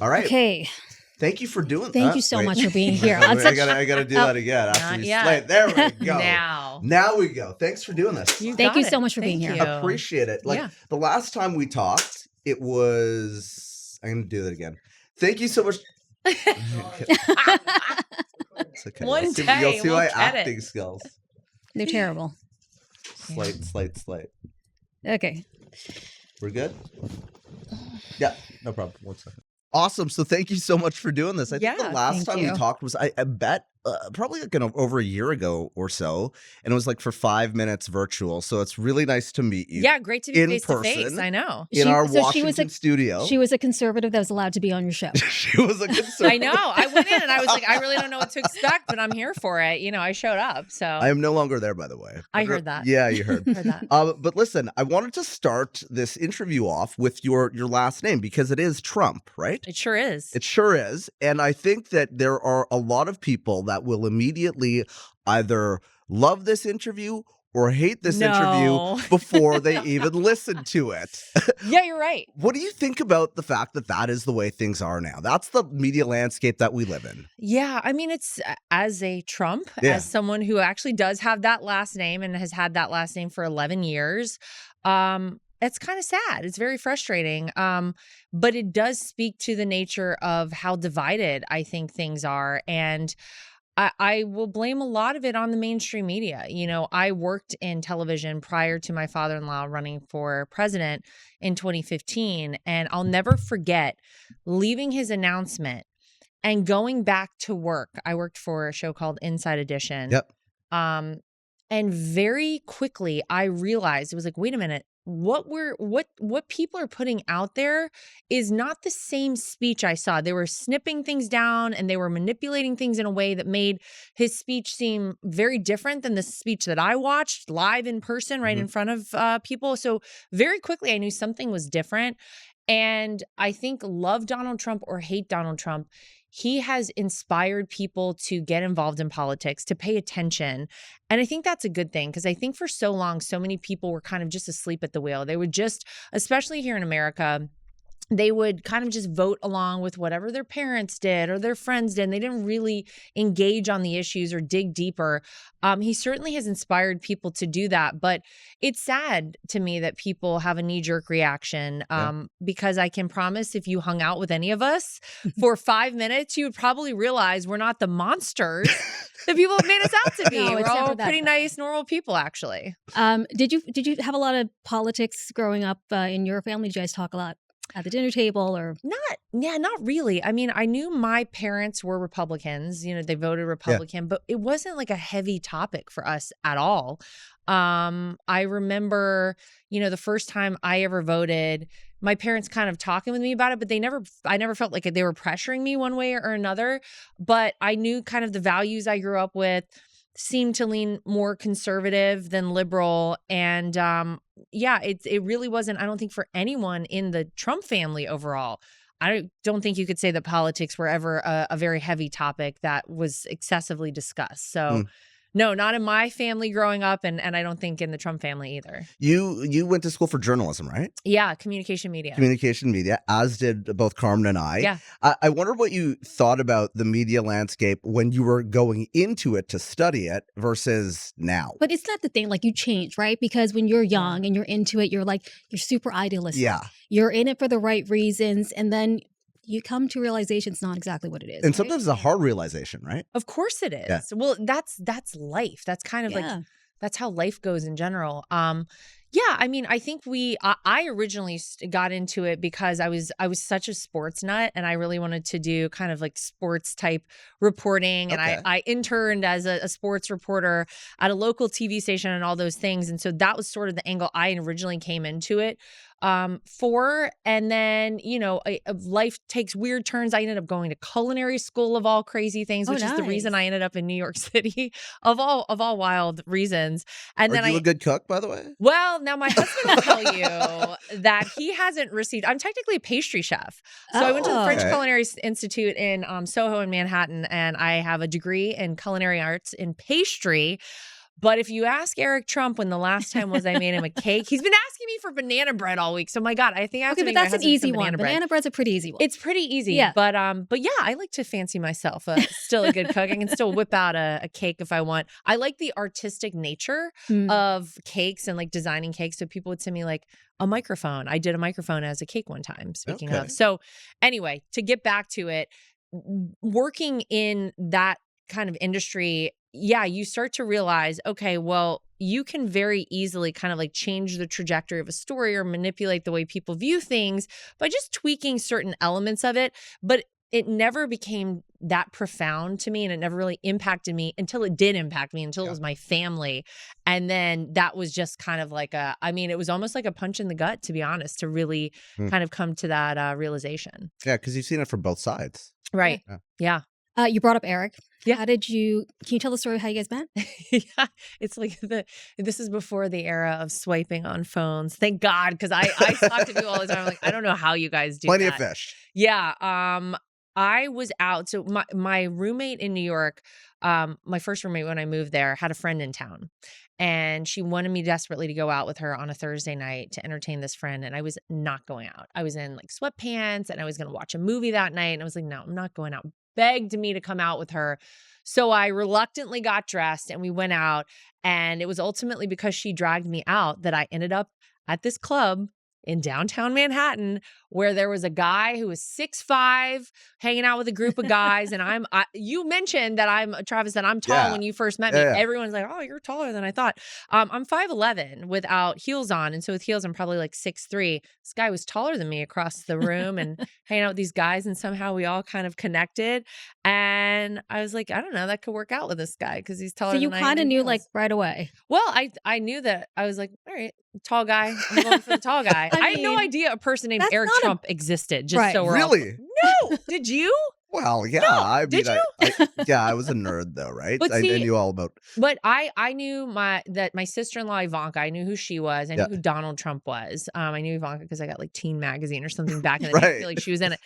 All right. Okay. Thank you for doing that. Thank you so much for being here. I gotta do that again. After you slate. There we go. Now we go. Thanks for doing this. Thank you so much for being here. Appreciate it. Like the last time we talked, it was. I'm gonna do that again. Thank you so much. It's okay. One day you'll see my acting skills. They're terrible. Slate. Okay. We're good? Yeah, no problem. 1 second. Awesome. So thank you so much for doing this. I think the last time we talked was, I bet, probably like over a year ago or so. And it was like for 5 minutes virtual. So it's really nice to meet you. Yeah, great to be face to face. I know. In our Washington studio. She was a conservative that was allowed to be on your show. She was a conservative. I know. I went in and I was like, I really don't know what to expect, but I'm here for it. You know, I showed up. So I am no longer there, by the way. I heard that. Yeah, you heard. Heard that. But listen, I wanted to start this interview off with your last name because it is Trump, right? It sure is. It sure is. And I think that there are a lot of people that will immediately either love this interview or hate this interview before they even listen to it. Yeah, you're right. What do you think about the fact that that is the way things are now? That's the media landscape that we live in. Yeah, I mean, it's as a Trump, as someone who actually does have that last name and has had that last name for 11 years, it's kind of sad. It's very frustrating. But it does speak to the nature of how divided I think things are. And I will blame a lot of it on the mainstream media. You know, I worked in television prior to my father-in-law running for president in 2015. And I'll never forget leaving his announcement and going back to work. I worked for a show called Inside Edition. Yep. And very quickly I realized, it was like, wait a minute. What people are putting out there is not the same speech I saw. They were snipping things down and they were manipulating things in a way that made his speech seem very different than the speech that I watched live in person, right in front of people. So very quickly I knew something was different. And I think love Donald Trump or hate Donald Trump, he has inspired people to get involved in politics, to pay attention. And I think that's a good thing because I think for so long, so many people were kind of just asleep at the wheel. They would just, especially here in America, they would kind of just vote along with whatever their parents did or their friends did. And they didn't really engage on the issues or dig deeper. He certainly has inspired people to do that. But it's sad to me that people have a knee-jerk reaction because I can promise if you hung out with any of us for 5 minutes, you would probably realize we're not the monsters that people have made us out to be. No, we're all pretty nice, normal people, actually. Did you have a lot of politics growing up in your family? Did you guys talk a lot at the dinner table or? Not really. I mean, I knew my parents were Republicans, you know, they voted Republican, but it wasn't like a heavy topic for us at all. I remember, you know, the first time I ever voted, my parents kind of talking with me about it, but I never felt like they were pressuring me one way or another, but I knew kind of the values I grew up with seemed to lean more conservative than liberal. And it really wasn't, I don't think for anyone in the Trump family overall. I don't think you could say that politics were ever a very heavy topic that was excessively discussed. So no, not in my family growing up, and I don't think in the Trump family either. You went to school for journalism, right? Yeah, communication media. Communication media, as did both Carmen and I. Yeah. I wonder what you thought about the media landscape when you were going into it to study it versus now. But it's not the thing, like you change, right? Because when you're young and you're into it, you're super idealistic. Yeah. You're in it for the right reasons, and then you come to realization it's not exactly what it is. And sometimes it's a hard realization, right? Of course it is. Yeah. Well, that's life. That's kind of like, that's how life goes in general. Yeah, I mean, I think I originally got into it because I was such a sports nut and I really wanted to do kind of like sports type reporting. And I interned as a sports reporter at a local TV station and all those things. And so that was sort of the angle I originally came into it for. And then, you know, life takes weird turns. I ended up going to culinary school of all crazy things, which is the reason I ended up in New York City of all wild reasons. And Are you a good cook, by the way? Well, now my husband will tell you that he hasn't received, I'm technically a pastry chef. So I went to the French Culinary Institute in Soho in Manhattan, and I have a degree in culinary arts in pastry. But if you ask Eric Trump when the last time was I made him a cake, he's been asking me for banana bread all week. So my God, I think I have to make that's my an husband easy some one. Banana bread's a pretty easy one. It's pretty easy. Yeah. But yeah, I like to fancy myself. Still a good cook. I can still whip out a cake if I want. I like the artistic nature of cakes and like designing cakes. So people would send me like a microphone. I did a microphone as a cake one time, speaking of. So anyway, to get back to it, working in that kind of industry, yeah, you start to realize, okay, well, you can very easily kind of like change the trajectory of a story or manipulate the way people view things by just tweaking certain elements of it. But it never became that profound to me, and it never really impacted me until it did impact me, until it was my family. And then that was just kind of like it was almost like a punch in the gut, to be honest, to really kind of come to that realization. Yeah, because you've seen it from both sides. Right. Yeah. You brought up Eric. Yeah. Can you tell the story of how you guys met? Yeah. It's like this is before the era of swiping on phones. Thank God. Because I talk to people all the time. I'm like, I don't know how you guys do Plenty that. of fish. Yeah. I was out. So my roommate in New York, my first roommate when I moved there, had a friend in town. And she wanted me desperately to go out with her on a Thursday night to entertain this friend. And I was not going out. I was in like sweatpants and I was going to watch a movie that night. And I was like, no, I'm not going out. Begged me to come out with her. So I reluctantly got dressed and we went out. And it was ultimately because she dragged me out that I ended up at this club in downtown Manhattan where there was a guy who was 6'5", hanging out with a group of guys. And you mentioned that Travis, that I'm tall when you first met me. Yeah. Everyone's like, oh, you're taller than I thought. I'm 5'11" without heels on. And so with heels, I'm probably like 6'3". This guy was taller than me across the room and hanging out with these guys. And somehow we all kind of connected. And I was like, I don't know, that could work out with this guy because he's taller than I am. So you kind of knew like right away. Well, I knew that. I was like, all right, tall guy. I'm going for the tall guy. I had no idea a person named Eric Trump existed. Just so we're really? No. Did you? Well, yeah. No. I mean, did you? I was a nerd though, right? But I knew all about. But I knew that my sister-in-law Ivanka, I knew who she was. I knew who Donald Trump was. I knew Ivanka because I got like Teen Magazine or something back in the day. I feel like she was in it.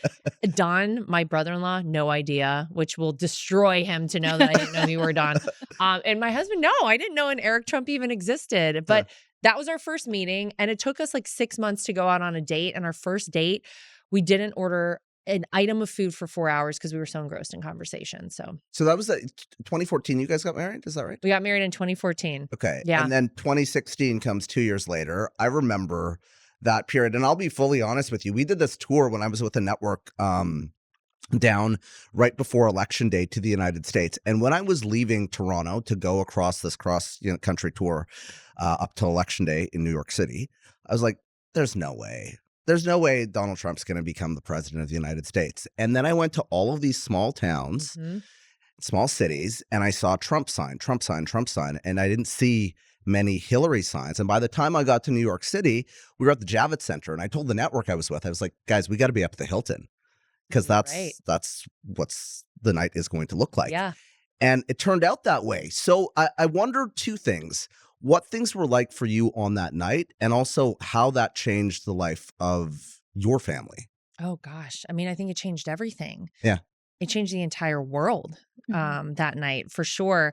Don, my brother-in-law, no idea, which will destroy him to know that I didn't know you were Don. And my husband, no, I didn't know an Eric Trump even existed. But that was our first meeting, and it took us like 6 months to go out on a date. And our first date, we didn't order an item of food for 4 hours because we were so engrossed in conversation. So that was 2014. You guys got married? Is that right? We got married in 2014. Okay. Yeah. And then 2016 comes 2 years later. I remember that period. And I'll be fully honest with you. We did this tour when I was with a network down right before Election Day to the United States. And when I was leaving Toronto to go across this country tour up to Election Day in New York City, I was like, there's no way. There's no way Donald Trump's going to become the president of the United States. And then I went to all of these small towns, small cities, and I saw Trump sign, Trump sign, Trump sign. And I didn't see many Hillary signs. And by the time I got to New York City, we were at the Javits Center. And I told the network I was with, I was like, guys, we got to be up at the Hilton because that's what's the night is going to look like. Yeah. And it turned out that way. So I wonder two things. What things were like for you on that night, and also how that changed the life of your family? Oh, gosh. I mean, I think it changed everything. Yeah. It changed the entire world that night, for sure.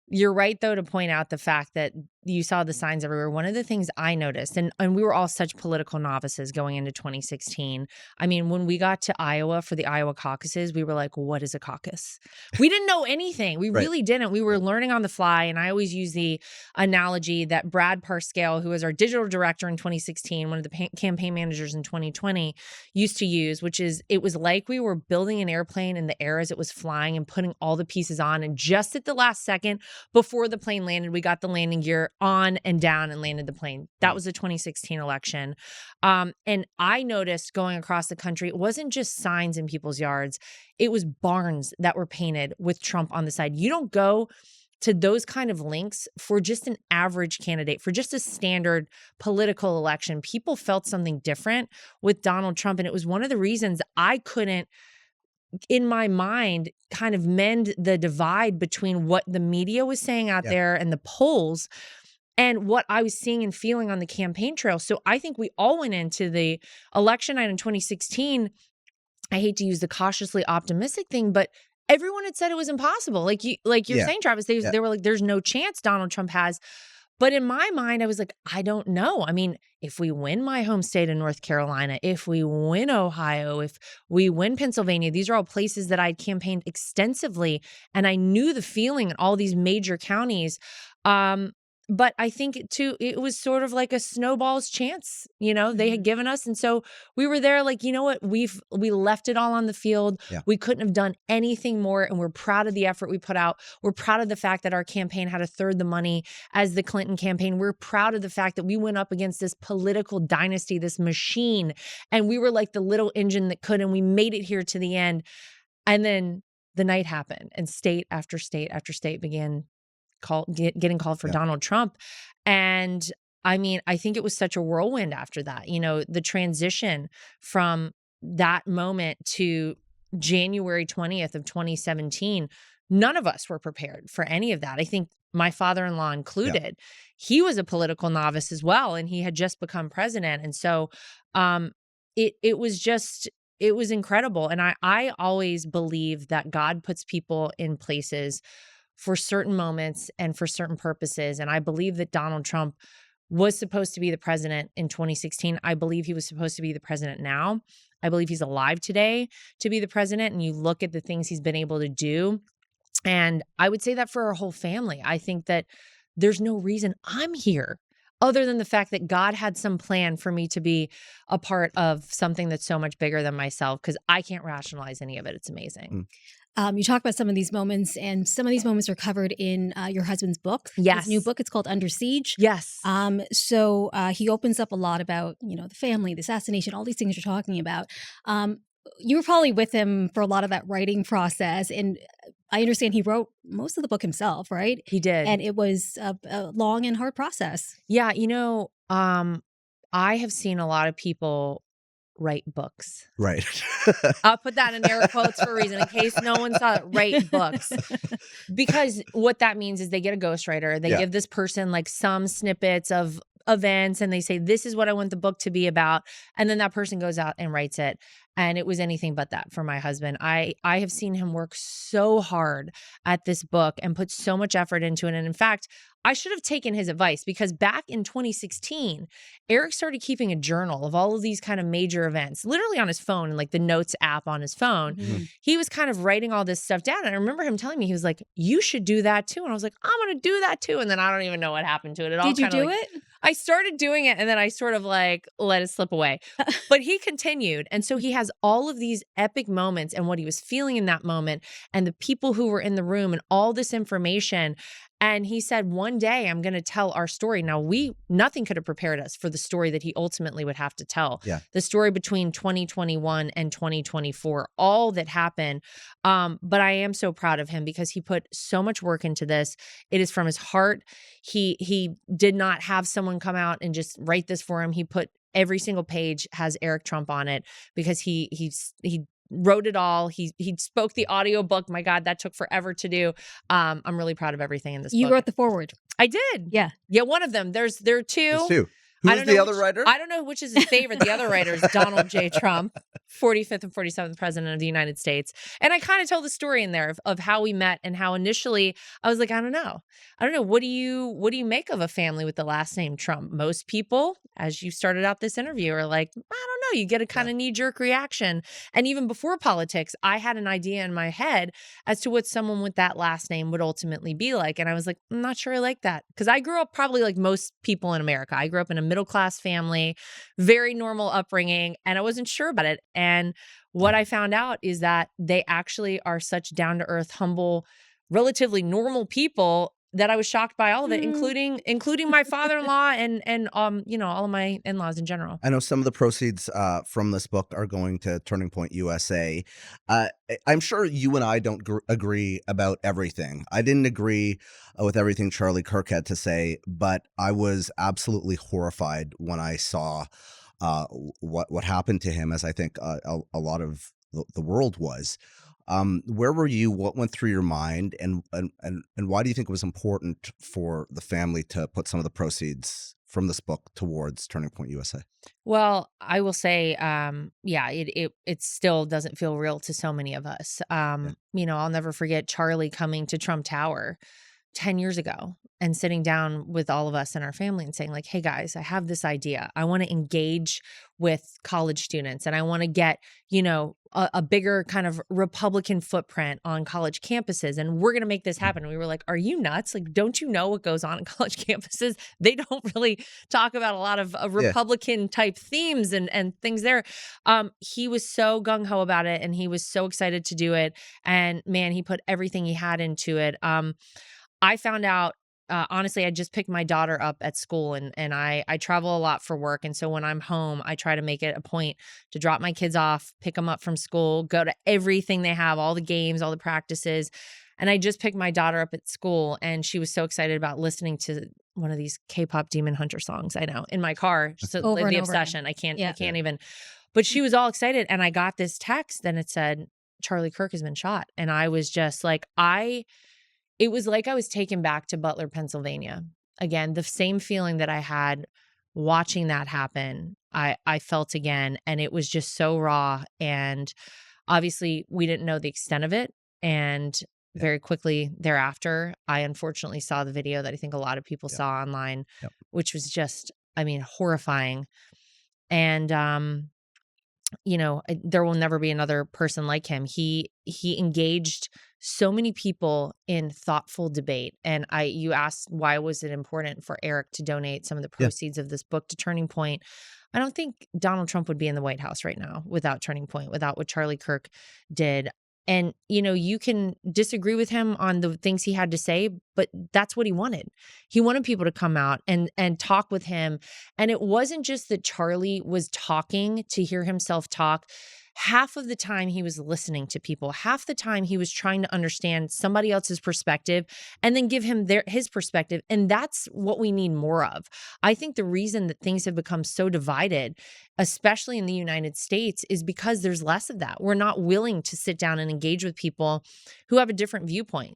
You're right, though, to point out the fact that you saw the signs everywhere. One of the things I noticed, and we were all such political novices going into 2016. I mean, when we got to Iowa for the Iowa caucuses, we were like, what is a caucus? We didn't know anything. We really didn't. We were learning on the fly. And I always use the analogy that Brad Parscale, who was our digital director in 2016, one of the campaign managers in 2020, used to use, which is it was like we were building an airplane in the air as it was flying and putting all the pieces on. And just at the last second, before the plane landed, we got the landing gear on and down and landed the plane. That was the 2016 election. And I noticed going across the country, it wasn't just signs in people's yards. It was barns that were painted with Trump on the side. You don't go to those kind of links for just an average candidate, for just a standard political election. People felt something different with Donald Trump. And it was one of the reasons I couldn't, in my mind, kind of mend the divide between what the media was saying out there and the polls and what I was seeing and feeling on the campaign trail. So I think we all went into the election night in 2016. I hate to use the cautiously optimistic thing, but everyone had said it was impossible. Like you're saying, Travis, they were like, there's no chance Donald Trump has. But in my mind, I was like, I don't know. I mean, if we win my home state of North Carolina, if we win Ohio, if we win Pennsylvania, these are all places that I'd campaigned extensively. And I knew the feeling in all these major counties. But I think it was sort of like a snowball's chance, they had given us. And so we were there like, you know what, we left it all on the field. Yeah. We couldn't have done anything more. And we're proud of the effort we put out. We're proud of the fact that our campaign had a third the money as the Clinton campaign. We're proud of the fact that we went up against this political dynasty, this machine. And we were like the little engine that could, and we made it here to the end. And then the night happened and state after state after state began getting called for Donald Trump. And I mean, I think it was such a whirlwind after that, the transition from that moment to January 20th of 2017, none of us were prepared for any of that. I think my father-in-law included, he was a political novice as well. And he had just become president. And so it was incredible. And I always believe that God puts people in places for certain moments and for certain purposes. And I believe that Donald Trump was supposed to be the president in 2016. I believe he was supposed to be the president now. I believe he's alive today to be the president. And you look at the things he's been able to do. And I would say that for our whole family. I think that there's no reason I'm here other than the fact that God had some plan for me to be a part of something that's so much bigger than myself, because I can't rationalize any of it. It's amazing. You talk about some of these moments, and some of these moments are covered in your husband's book. Yes. His new book. It's called Under Siege. Yes. So he opens up a lot about, the family, the assassination, all these things you're talking about. You were probably with him for a lot of that writing process. And I understand he wrote most of the book himself, right? He did. And it was a long and hard process. Yeah. I have seen a lot of people write books. Right. I'll put that in air quotes for a reason, in case no one saw it. Write books. Because what that means is they get a ghostwriter. They give this person like some snippets of events and they say, this is what I want the book to be about. And then that person goes out and writes it. And it was anything but that for my husband. I have seen him work so hard at this book and put so much effort into it. And in fact, I should have taken his advice, because back in 2016, Eric started keeping a journal of all of these kind of major events, literally on his phone and like the notes app on his phone. Mm-hmm. He was kind of writing all this stuff down. And I remember him telling me, he was like, you should do that too. And I was like, I'm going to do that too. And then I don't even know what happened to it. Did you do it? I started doing it and then I sort of like let it slip away. But he continued. And so he has all of these epic moments and what he was feeling in that moment and the people who were in the room and all this information. And he said, one day I'm going to tell our story. Now, nothing could have prepared us for the story that he ultimately would have to tell. Yeah. The story between 2021 and 2024, all that happened. But I am so proud of him because he put so much work into this. It is from his heart. He did not have someone come out and just write this for him. He put every single page has Eric Trump on it because he wrote it all. He spoke the audiobook. My God, that took forever to do. I'm really proud of everything in this book. You wrote the foreword. I did. Yeah. Yeah, one of them. There are two. There's two. Who's the other writer? I don't know which is his favorite. The other writer is Donald J. Trump, 45th and 47th president of the United States. And I kind of tell the story in there of how we met and how initially I was like, I don't know. What do you make of a family with the last name Trump? Most people, as you started out this interview, are like, I don't know. You get a kind of knee-jerk reaction. And even before politics, I had an idea in my head as to what someone with that last name would ultimately be like. And I was like, I'm not sure I like that. Because I grew up probably like most people in America. I grew up in a middle-class family, very normal upbringing, and I wasn't sure about it. And what I found out is that they actually are such down-to-earth, humble, relatively normal people that I was shocked by all of it, including my father-in-law and all of my in-laws in general. I know some of the proceeds from this book are going to Turning Point USA. I'm sure you and I don't agree about everything. I didn't agree with everything Charlie Kirk had to say, but I was absolutely horrified when I saw what happened to him, as I think a lot of the world was. Where were you? What went through your mind, and why do you think it was important for the family to put some of the proceeds from this book towards Turning Point USA? Well, I will say, it still doesn't feel real to so many of us. I'll never forget Charlie coming to Trump Tower 10 years ago and sitting down with all of us and our family and saying like, hey guys, I have this idea. I want to engage with college students and I want to get, a bigger kind of Republican footprint on college campuses. And we're going to make this happen. And we were like, are you nuts? Like, don't you know what goes on in college campuses? They don't really talk about a lot of Republican type themes and things there. He was so gung-ho about it and he was so excited to do it. And man, he put everything he had into it. I found out, honestly, I just picked my daughter up at school and I travel a lot for work. And so when I'm home, I try to make it a point to drop my kids off, pick them up from school, go to everything they have, all the games, all the practices. And I just picked my daughter up at school and she was so excited about listening to one of these K-pop Demon Hunter songs, I know, in my car. So over the and obsession. over. I can't even. But she was all excited and I got this text and it said, Charlie Kirk has been shot. And I was just like, it was like I was taken back to Butler, Pennsylvania. Again, the same feeling that I had watching that happen, I felt again. And it was just so raw. And obviously, we didn't know the extent of it. And very quickly thereafter, I unfortunately saw the video that I think a lot of people saw online, which was just, horrifying. And, there will never be another person like him. He engaged so many people in thoughtful debate. And you asked why was it important for Eric to donate some of the proceeds of this book to Turning Point. I don't think Donald Trump would be in the White House right now without Turning Point, without what Charlie Kirk did. And, you can disagree with him on the things he had to say, but that's what he wanted. He wanted people to come out and talk with him. And it wasn't just that Charlie was talking to hear himself talk. Half of the time he was listening to people. Half the time he was trying to understand somebody else's perspective and then give him his perspective. And that's what we need more of. I think the reason that things have become so divided, especially in the United States, is because there's less of that. We're not willing to sit down and engage with people who have a different viewpoint.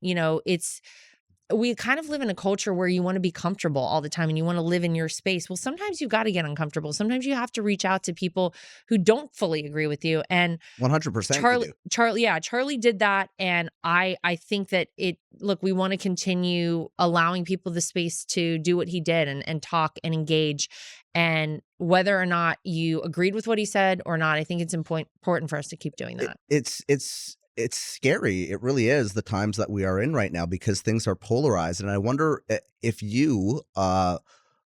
We kind of live in a culture where you want to be comfortable all the time and you want to live in your space. Well, sometimes you've got to get uncomfortable. Sometimes you have to reach out to people who don't fully agree with you. And 100% Charlie did that. And I think that we want to continue allowing people the space to do what he did and talk and engage. And whether or not you agreed with what he said or not, I think it's important for us to keep doing that. It's scary. It really is, the times that we are in right now, because things are polarized. And I wonder if you,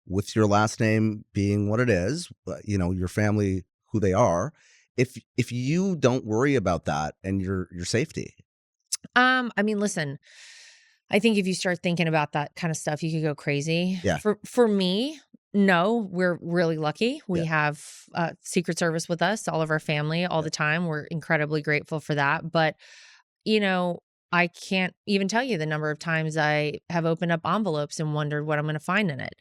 with your last name being what it is, your family, who they are, if you don't worry about that and your safety. Listen, I think if you start thinking about that kind of stuff, you could go crazy. Yeah. For me, no, we're really lucky. We have Secret Service with us, all of our family, all the time. We're incredibly grateful for that. But, I can't even tell you the number of times I have opened up envelopes and wondered what I'm going to find in it.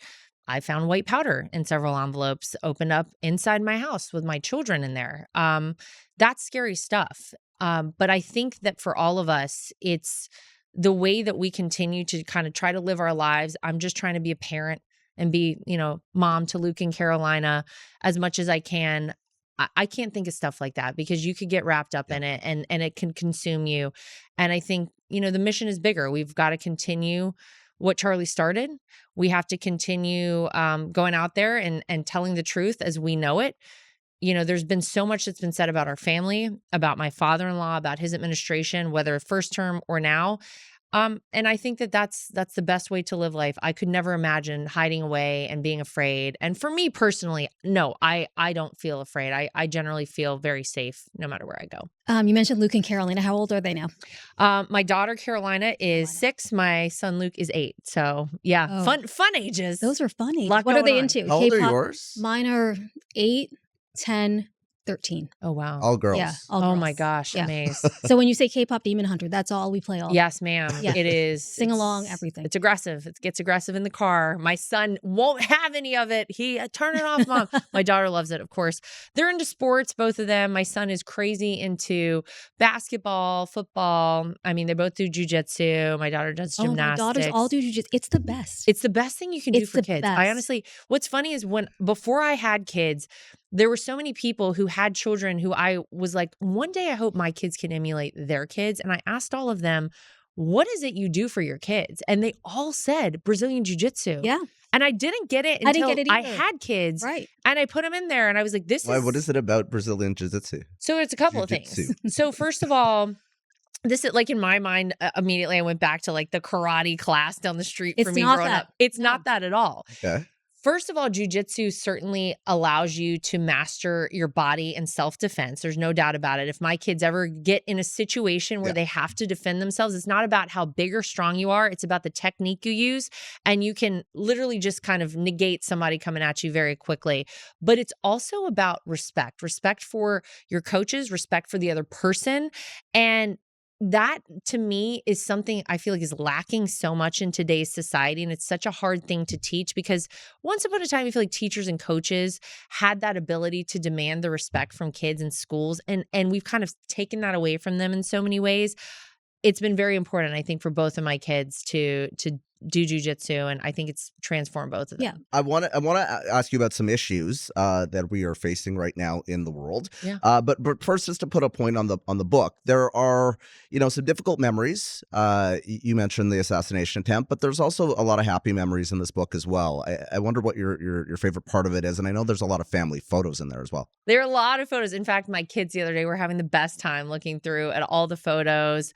I found white powder in several envelopes, opened up inside my house with my children in there. That's scary stuff. But I think that for all of us, it's the way that we continue to kind of try to live our lives. I'm just trying to be a parent and be, mom to Luke and Carolina as much as I can. I can't think of stuff like that because you could get wrapped up in it and it can consume you. And I think, the mission is bigger. We've got to continue what Charlie started. We have to continue going out there and telling the truth as we know it. There's been so much that's been said about our family, about my father-in-law, about his administration, whether first term or now. And I think that that's the best way to live life. I could never imagine hiding away and being afraid. And for me personally, no, I don't feel afraid. I generally feel very safe no matter where I go. You mentioned Luke and Carolina. How old are they now? My daughter Carolina is 6. My son Luke is 8. So fun ages. Those are funny. What are they into? How old are yours? Mine are 8, 10, 13. Oh, wow. All girls. Yeah. All Oh girls. my gosh. Yeah. Amazing. So when you say K-pop Demon Hunter, that's all we play all. Yes, ma'am. Yeah. It is. Sing along, everything. It's aggressive. It gets aggressive in the car. My son won't have any of it. Turn it off, Mom. My daughter loves it, of course. They're into sports, both of them. My son is crazy into basketball, football. I mean, they both do jiu-jitsu. My daughter does gymnastics. My daughters all do jiu-jitsu. It's the best. It's the best thing you can do for kids. Best. I honestly, what's funny is before I had kids, there were so many people who had children who I was like, one day I hope my kids can emulate their kids. And I asked all of them, what is it you do for your kids? And they all said Brazilian jiu-jitsu. Yeah. And I didn't get it until I had kids. Right. And I put them in there and I was like, what is it about Brazilian jiu-jitsu? So it's a couple of things. So first of all, this is like in my mind, immediately I went back to like the karate class down the street for me growing up. It's not that at all. Okay. First of all, jiu-jitsu certainly allows you to master your body and self-defense. There's no doubt about it. If my kids ever get in a situation where they have to defend themselves, it's not about how big or strong you are. It's about the technique you use. And you can literally just kind of negate somebody coming at you very quickly. But it's also about respect for your coaches, respect for the other person. And that to me is something I feel like is lacking so much in today's society. And it's such a hard thing to teach because once upon a time, I feel like teachers and coaches had that ability to demand the respect from kids in schools. And we've kind of taken that away from them in so many ways. It's been very important, I think, for both of my kids to do jiu-jitsu, and I think it's transformed both of them. Yeah. I want to ask you about some issues that we are facing right now in the world. Yeah. But first, just to put a point on the book, there are some difficult memories. You mentioned the assassination attempt, but there's also a lot of happy memories in this book as well. I wonder what your favorite part of it is, and I know there's a lot of family photos in there as well. There are a lot of photos. In fact, my kids the other day were having the best time looking through at all the photos.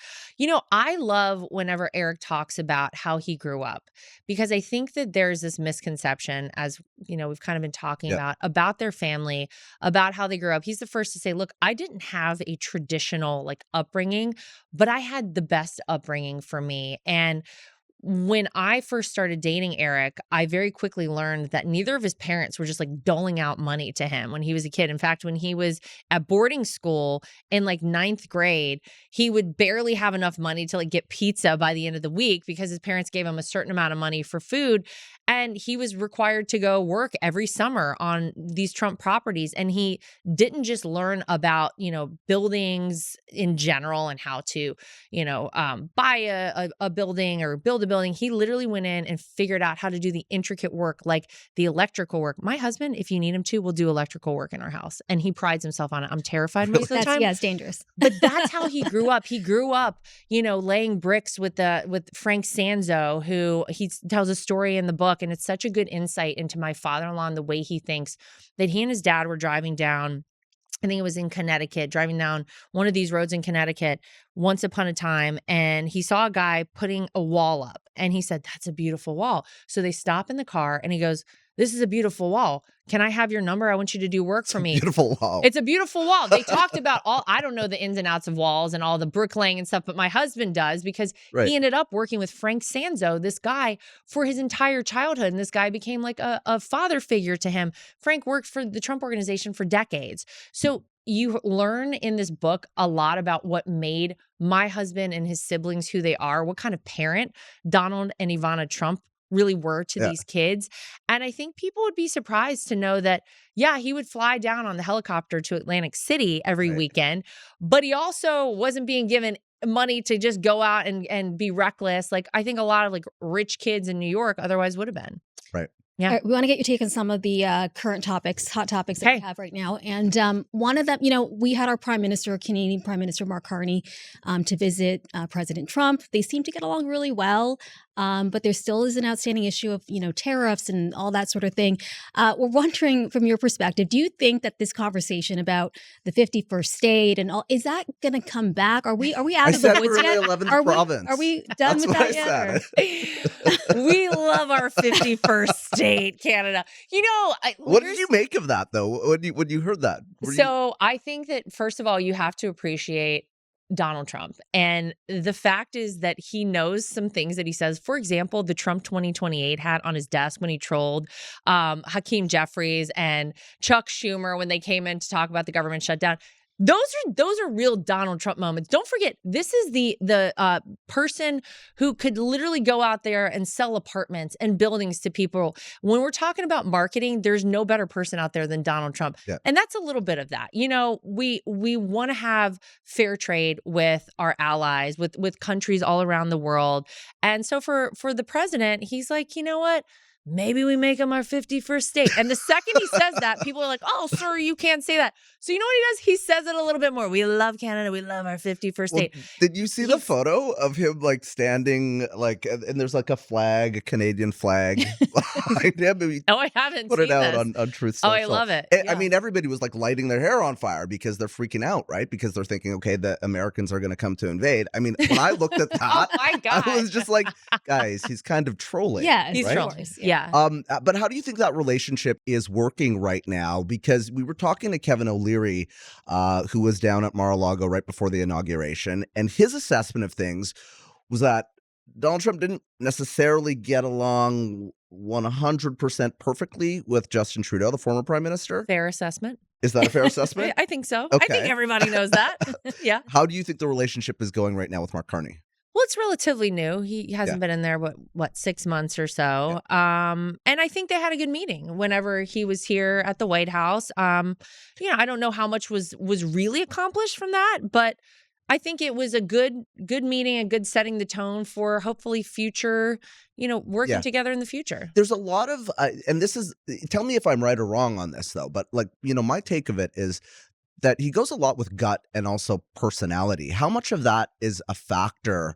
I love whenever Eric talks about how he grew up, because I think that there's this misconception, as we've kind of been talking about their family, about how they grew up. He's the first to say, look, I didn't have a traditional upbringing, but I had the best upbringing for me. And when I first started dating Eric, I very quickly learned that neither of his parents were just doling out money to him when he was a kid. In fact, when he was at boarding school in ninth grade, he would barely have enough money to get pizza by the end of the week because his parents gave him a certain amount of money for food. And he was required to go work every summer on these Trump properties. And he didn't just learn about, buildings in general and how to, buy a building or build a building. He literally went in and figured out how to do the intricate work, like the electrical work. My husband, if you need him to, will do electrical work in our house. And he prides himself on it. I'm terrified most of the time. Yeah, it's dangerous. But that's how he grew up. He grew up, laying bricks with Frank Sanzo, who he tells a story in the book. And it's such a good insight into my father-in-law and the way he thinks, that he and his dad were driving down, I think it was in Connecticut, driving down one of these roads in Connecticut once upon a time. And he saw a guy putting a wall up and he said, that's a beautiful wall. So they stop in the car and he goes, this is a beautiful wall. Can I have your number? I want you to do work for me. Beautiful wall. It's a beautiful wall. They talked about I don't know the ins and outs of walls and all the bricklaying and stuff, but my husband does because he ended up working with Frank Sanzo, this guy, for his entire childhood. And this guy became a father figure to him. Frank worked for the Trump organization for decades. So you learn in this book a lot about what made my husband and his siblings who they are, what kind of parent Donald and Ivana Trump really were to these kids. And I think people would be surprised to know that, he would fly down on the helicopter to Atlantic City every weekend, but he also wasn't being given money to just go out and be reckless. I think a lot of rich kids in New York otherwise would have been. Right. Yeah. Right, we want to get your take on some of the current topics, hot topics that we have right now. And one of them, we had our Canadian Prime Minister Mark Carney to visit President Trump. They seem to get along really well. But there still is an outstanding issue of, tariffs and all that sort of thing. We're wondering from your perspective, do you think that this conversation about the 51st state and all, is that going to come back? Are we out of the woods yet? 11th province. Are we done with that yet? We love our 51st state, Canada. What did you make of that though? When you heard that? I think that first of all, you have to appreciate Donald Trump. And the fact is that he knows some things that he says. For example, the Trump 2028 hat on his desk when he trolled Hakeem Jeffries and Chuck Schumer when they came in to talk about the government shutdown. Those are real Donald Trump moments. Don't forget, this is the person who could literally go out there and sell apartments and buildings to people. When we're talking about marketing, there's no better person out there than Donald Trump. Yeah. And that's a little bit of that. You know, we want to have fair trade with our allies, with countries all around the world. And so for the president, he's like, you know what? Maybe we make him our 51st state. And the second he says that, people are like, oh, sir, you can't say that. So you know what he does? He says it a little bit more. We love Canada. We love our 51st state. Did you see the photo of him like standing like, and there's like a flag, a Canadian flag? Oh, I haven't put it out on Truth Social. Oh, I love it. I mean, everybody was like lighting their hair on fire because they're freaking out, right? Because they're thinking, okay, the Americans are going to come to invade. I mean, when I looked at that, oh my God. I was just like, guys, he's kind of trolling. Yeah, he's right? trolling. Yeah. But how do you think that relationship is working right now? Because we were talking to Kevin O'Leary, who was down at Mar-a-Lago right before the inauguration, and his assessment of things was that Donald Trump didn't necessarily get along 100% perfectly with Justin Trudeau, the former prime minister. Fair assessment. Is that a fair assessment? I think so. Okay. I think everybody knows that. Yeah. How do you think the relationship is going right now with Mark Carney? Well, it's relatively new. He hasn't been in there, what 6 months or so. Yeah. And I think they had a good meeting whenever he was here at the White House. You know, I don't know how much was really accomplished from that, but I think it was a good meeting, a good setting the tone for hopefully future, you know, working together in the future. There's a lot of, and this is, tell me if I'm right or wrong on this though, but like, you know, my take of it is that he goes a lot with gut and also personality. How much of that is a factor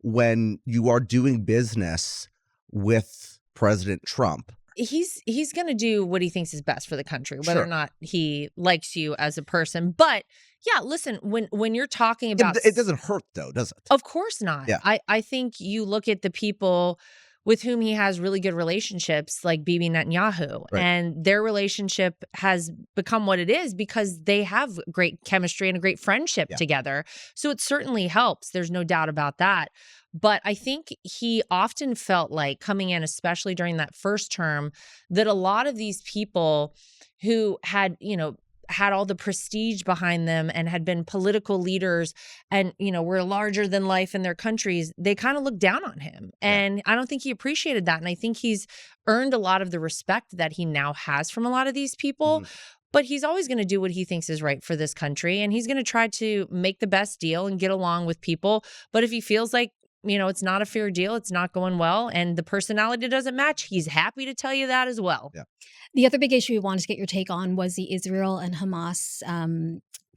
when you are doing business with President Trump? He's going to do what he thinks is best for the country, whether or not he likes you as a person. But yeah, listen, when you're talking about... It doesn't hurt though, does it? Of course not. Yeah. I think you look at the people with whom he has really good relationships, like Bibi Netanyahu. Right. And their relationship has become what it is because they have great chemistry and a great friendship together. So it certainly helps. There's no doubt about that. But I think he often felt like coming in, especially during that first term, that a lot of these people who had, you know, had all the prestige behind them and had been political leaders and, you know, were larger than life in their countries, they kind of looked down on him. And I don't think he appreciated that. And I think he's earned a lot of the respect that he now has from a lot of these people. Mm-hmm. But he's always going to do what he thinks is right for this country. And he's going to try to make the best deal and get along with people. But if he feels like, you know, it's not a fair deal, it's not going well, and the personality doesn't match, he's happy to tell you that as well. Yeah. The other big issue we wanted to get your take on was the Israel and Hamas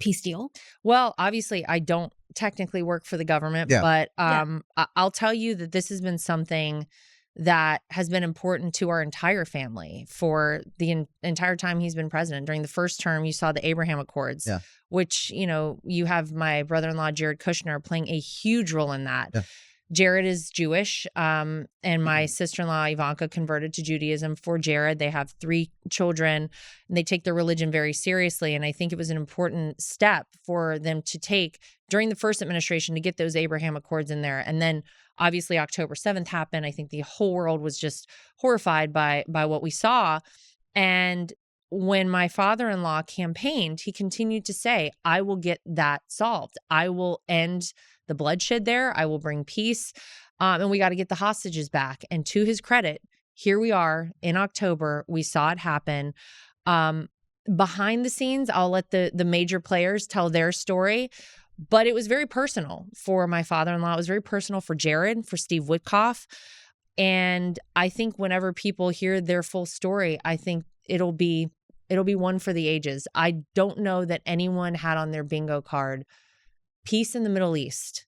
peace deal. Well, obviously, I don't technically work for the government, but I'll tell you that this has been something that has been important to our entire family for the entire time he's been president. During the first term, you saw the Abraham Accords, which, you know, you have my brother-in-law, Jared Kushner, playing a huge role in that. Yeah. Jared is Jewish, and my sister-in-law, Ivanka, converted to Judaism for Jared. They have 3 children, and they take their religion very seriously. And I think it was an important step for them to take during the first administration to get those Abraham Accords in there. And then, obviously, October 7th happened. I think the whole world was just horrified by what we saw. And when my father-in-law campaigned, he continued to say, I will get that solved. I will end the bloodshed there. I will bring peace. And we got to get the hostages back. And to his credit, here we are in October. We saw it happen. Behind the scenes, I'll let the major players tell their story. But it was very personal for my father-in-law. It was very personal for Jared, for Steve Witkoff. And I think whenever people hear their full story, I think it'll be one for the ages. I don't know that anyone had on their bingo card peace in the Middle East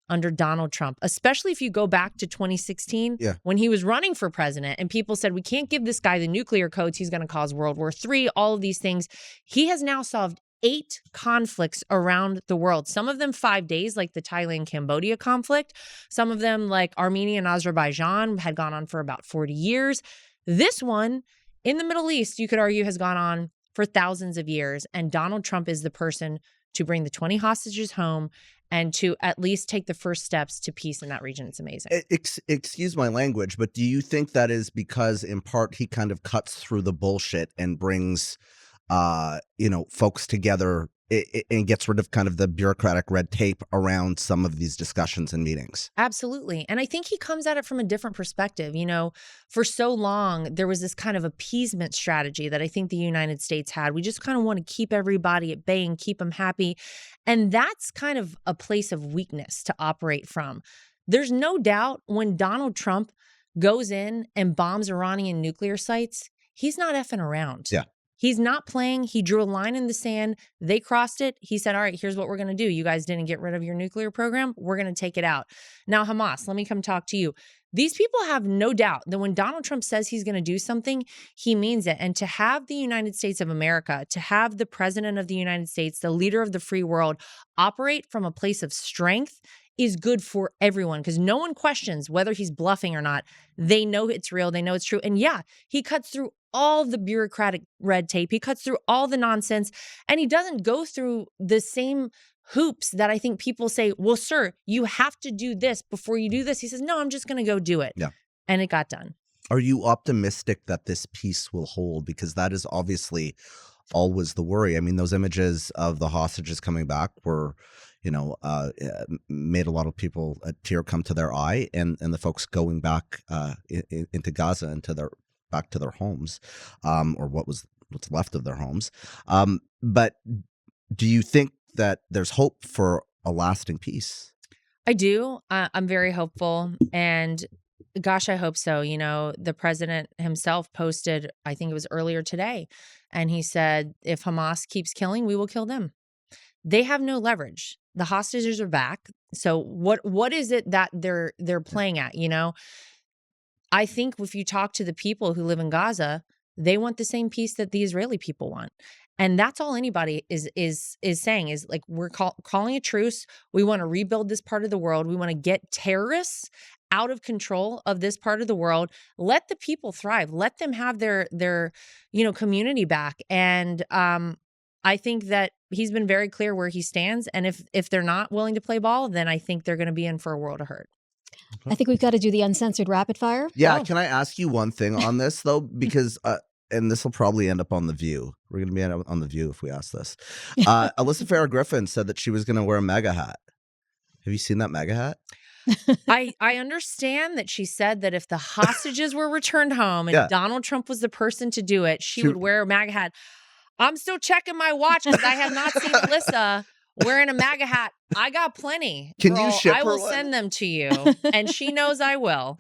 under Donald Trump, especially if you go back to 2016 when he was running for president and people said, we can't give this guy the nuclear codes. He's going to cause World War III, all of these things. He has now solved 8 conflicts around the world. Some of them 5 days, like the Thailand-Cambodia conflict. Some of them, like Armenia and Azerbaijan, had gone on for about 40 years. This one in the Middle East, you could argue, has gone on for thousands of years. And Donald Trump is the person to bring the 20 hostages home and to at least take the first steps to peace in that region. It's amazing. Excuse my language, but do you think that is because in part he kind of cuts through the bullshit and brings, folks together and gets rid of kind of the bureaucratic red tape around some of these discussions and meetings? Absolutely. And I think he comes at it from a different perspective. For so long, there was this kind of appeasement strategy that I think the United States had. We just kind of want to keep everybody at bay and keep them happy. And that's kind of a place of weakness to operate from. There's no doubt when Donald Trump goes in and bombs Iranian nuclear sites, he's not effing around. Yeah. He's not playing. He drew a line in the sand. They crossed it. He said, all right, here's what we're going to do. You guys didn't get rid of your nuclear program. We're going to take it out. Now, Hamas, let me come talk to you. These people have no doubt that when Donald Trump says he's going to do something, he means it. And to have the United States of America, to have the president of the United States, the leader of the free world, operate from a place of strength is good for everyone because no one questions whether he's bluffing or not. They know it's real. They know it's true. And yeah, he cuts through all the bureaucratic red tape. He cuts through all the nonsense, and he doesn't go through the same hoops that I think people say, well, sir, you have to do this before you do this. He says, no, I'm just going to go do it. Yeah. And it got done. Are you optimistic that this peace will hold? Because that is obviously always the worry. I mean, those images of the hostages coming back were, made a lot of people a tear come to their eye, and the folks going back into Gaza, back to their homes, or what's left of their homes. But do you think that there's hope for a lasting peace? I do. I'm very hopeful. And gosh, I hope so. The president himself posted, I think it was earlier today, and he said, if Hamas keeps killing, we will kill them. They have no leverage. The hostages are back. So what is it that they're playing at, I think if you talk to the people who live in Gaza, they want the same peace that the Israeli people want. And that's all anybody is saying is like, we're calling a truce. We want to rebuild this part of the world. We want to get terrorists out of control of this part of the world. Let the people thrive. Let them have their community back. And I think that he's been very clear where he stands. And if they're not willing to play ball, then I think they're going to be in for a world of hurt. I think we've got to do the uncensored rapid fire. Yeah. Oh. Can I ask you one thing on this, though? Because, and this will probably end up on The View. We're going to be on The View if we ask this. Alyssa Farah Griffin said that she was going to wear a MAGA hat. Have you seen that MAGA hat? I understand that she said that if the hostages were returned home and Donald Trump was the person to do it, she would wear a MAGA hat. I'm still checking my watch because I have not seen Alyssa wearing a MAGA hat. I got plenty. Can you ship her I will one? send them to you. And she knows I will.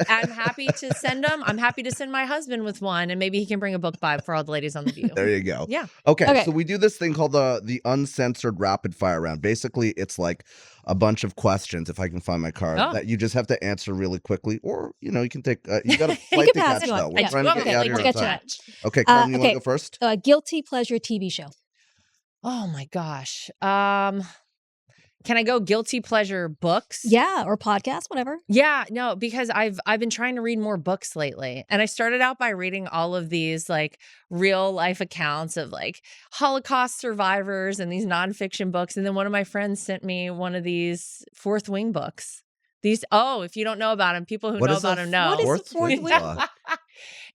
I'm happy to send them. I'm happy to send my husband with one, and maybe he can bring a book vibe for all the ladies on The View. There you go. Yeah. Okay. So we do this thing called the uncensored rapid fire round. Basically, it's like a bunch of questions, if I can find my card, that you just have to answer really quickly. Or, you can take, you got a flight to catch, though. We're trying to get you out of here on time. Okay, Carney, you want to go first? Guilty pleasure TV show. Oh, my gosh. Can I go guilty pleasure books? Yeah, or podcasts, whatever. Yeah, no, because I've been trying to read more books lately. And I started out by reading all of these like real life accounts of like Holocaust survivors and these nonfiction books. And then one of my friends sent me one of these Fourth Wing books. If you don't know about them, people who know about them know. What is the Fourth Wing?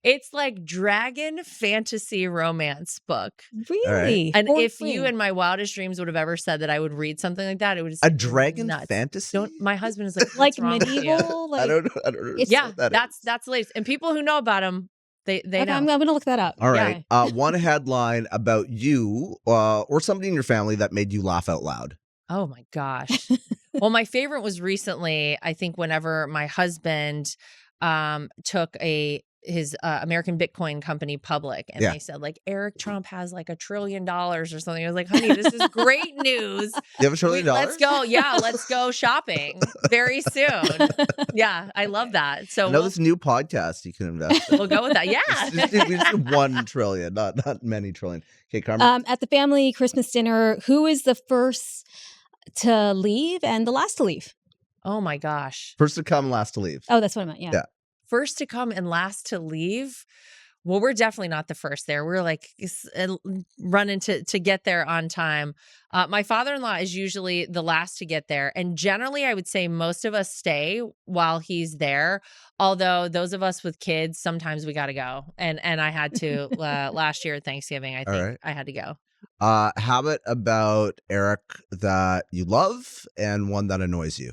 It's like dragon fantasy romance book. Really? And if you in my wildest dreams would have ever said that I would read something like that, it would just a dragon fantasy. My husband is like medieval. I don't know. Yeah, that's the latest. And people who know about them, they know. I'm going to look that up. All right. One headline about you or somebody in your family that made you laugh out loud. Oh my gosh. Well, my favorite was recently. I think whenever my husband took his American Bitcoin company public, and they said like Eric Trump has like $1 trillion or something. I was like, honey, this is great news. You have $1 trillion? Let's go. Yeah, let's go shopping very soon. Yeah, I love that. So this new podcast you can invest in. We'll go with that. Yeah. we just do 1 trillion, not many trillion. Okay, Carmen. At the family Christmas dinner, who is the first to leave and the last to leave? Oh my gosh. First to come, last to leave. Oh, that's what I meant. Yeah. First to come and last to leave Well, we're definitely not the first there. We're like running to get there on time. My father-in-law is usually the last to get there. And generally, I would say most of us stay while he's there. Although those of us with kids, sometimes we got to go. And I had to last year at Thanksgiving, I think I had to go. Habit about Eric that you love and one that annoys you.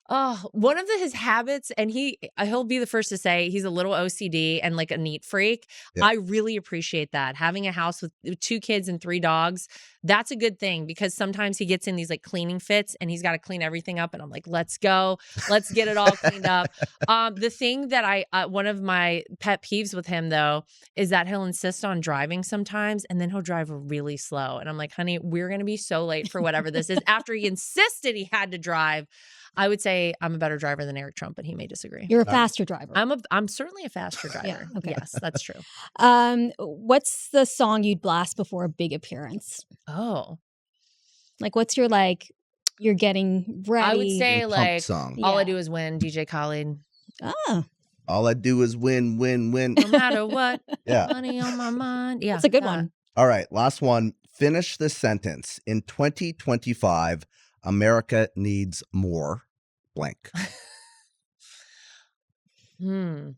Oh, one of his habits, and he'll be the first to say he's a little OCD and like a neat freak. Yeah. I really appreciate that. Having a house with 2 kids and 3 dogs, that's a good thing because sometimes he gets in these like cleaning fits and he's got to clean everything up. And I'm like, let's go. Let's get it all cleaned up. The thing that one of my pet peeves with him though, is that he'll insist on driving sometimes and then he'll drive really slow. And I'm like, honey, we're going to be so late for whatever this is. After he insisted he had to drive. I would say I'm a better driver than Eric Trump, but he may disagree. You're a faster driver. I'm certainly a faster driver. Yeah, okay. Yes, that's true. What's the song you'd blast before a big appearance? Oh. Like what's your you're getting ready? I would say like song. All I Do Is Win, DJ Khaled. Oh. All I do is win, win, win. No matter what. Yeah. Money on my mind. Yeah. That's a good one. All right, last one. Finish this sentence. In 2025, America needs more blank. In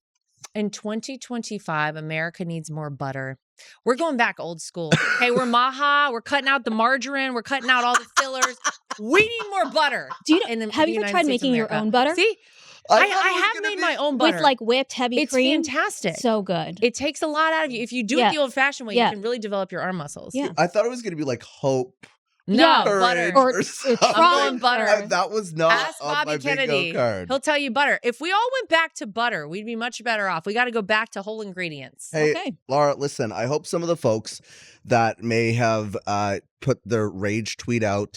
2025, America needs more butter. We're going back old school. Hey, we're Maha. We're cutting out the margarine. We're cutting out all the fillers. We need more butter. Do you have you ever tried making your own butter? See? I have made my own butter. With like whipped heavy cream. It's fantastic. So good. It takes a lot out of you. If you do it the old fashioned way, you can really develop your arm muscles. Yeah. I thought it was going to be like hope. No, butter. Or Trump butter. That was not Ask on Bobby my Kennedy. bingo card. He'll tell you butter. If we all went back to butter, we'd be much better off. We got to go back to whole ingredients. Hey, Lara, listen, I hope some of the folks that may have put their rage tweet out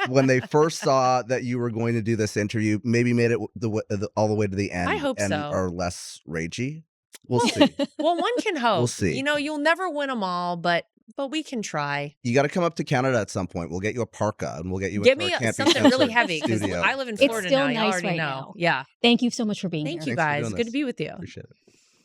when they first saw that you were going to do this interview, maybe made it all the way to the end. I hope and so. are less ragey. We'll see. Well, one can hope. We'll see. You'll never win them all, but we can try. You got to come up to Canada at some point. We'll get you a parka and we'll get you Give me something really heavy because studio. I live in Florida it's still now. Nice you already right know. Now. Yeah. Thank you so much for being here. Thank you guys. Good to be with you. Appreciate it.